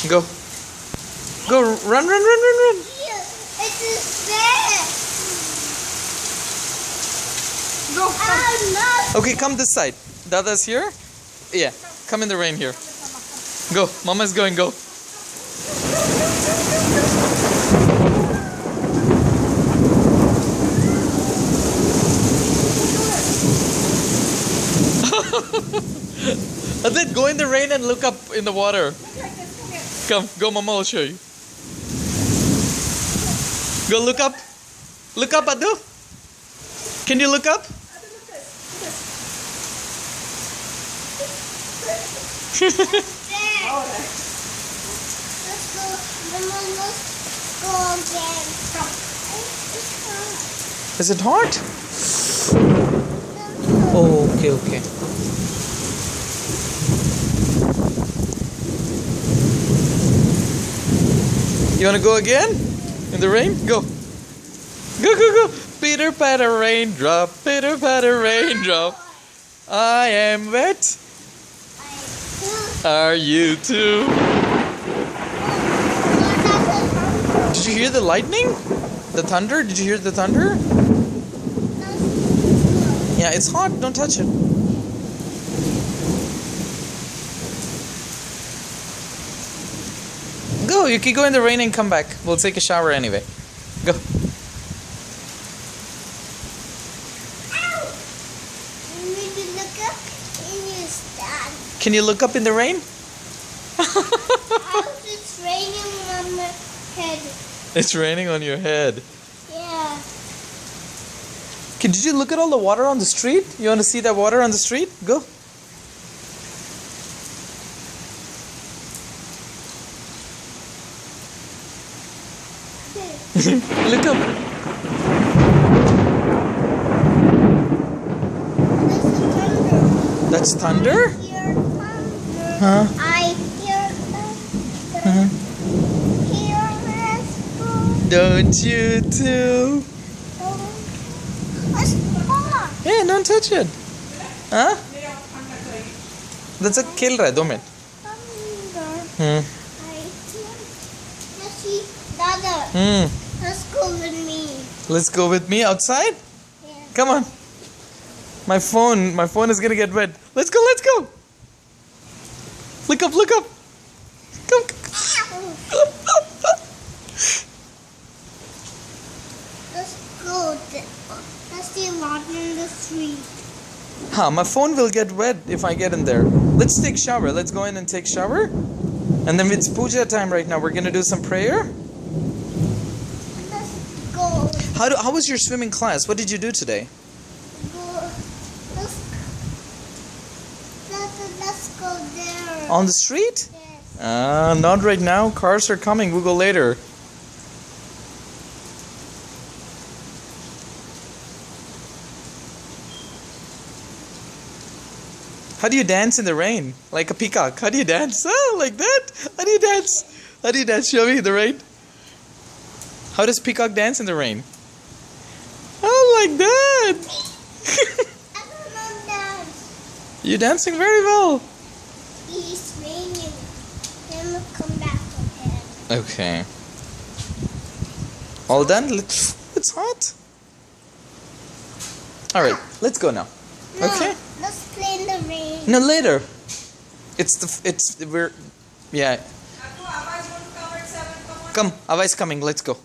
Go. Go, run, run, run, run, run. It is there. Go. Oh, no. Okay, come this side. Dada's here. Yeah, come in the rain here. Go, Mama's going, go. Advait, go in the rain and look up in the water. Come, go, Mama will show you. Go look up. Look up, Adu. Can you look up? Let's go. Mama, let's go again. Is it hot? Oh, okay, okay. You wanna go again? In the rain? Go. Go, go, go. Pitter patter raindrop, pitter patter raindrop. I am wet. Are you too? Did you hear the lightning? The thunder? Did you hear the thunder? Yeah, it's hot. Don't touch it. Go. You can go in the rain and come back. We'll take a shower anyway. Go. Can you look up in the rain? It's raining on my head. It's raining on your head. Yeah. Did you look at all the water on the street? You want to see that water on the street? Go. Look up. That's thunder? I hear thunder. Huh? I hear thunder. Hear it. Don't you too? Yeah, don't touch it. Huh? That's a kill right, 2 minutes. Dada, let's go with me. Let's go with me outside? Yeah. Come on. My phone is gonna get wet. Let's go, let's go. Look up, look up. Come. Let's go. Let's see water in the street. Huh, my phone will get wet if I get in there. Let's take shower. Let's go in and take shower. And then it's puja time right now. We're gonna do some prayer. Let's go. How was your swimming class? What did you do today? Let's go there. On the street? Yes. Not right now. Cars are coming. We'll go later. How do you dance in the rain? Like a peacock. How do you dance? Oh, like that? How do you dance? How do you dance? Show me the rain. How does peacock dance in the rain? Oh, like that. I don't know dance. You're dancing very well. It's raining. Then we'll come back again. Okay. All done? It's hot. All right, let's go now. No, Okay. let's play in the rain. No, later. We're, yeah. Come, Advait's coming. Let's go.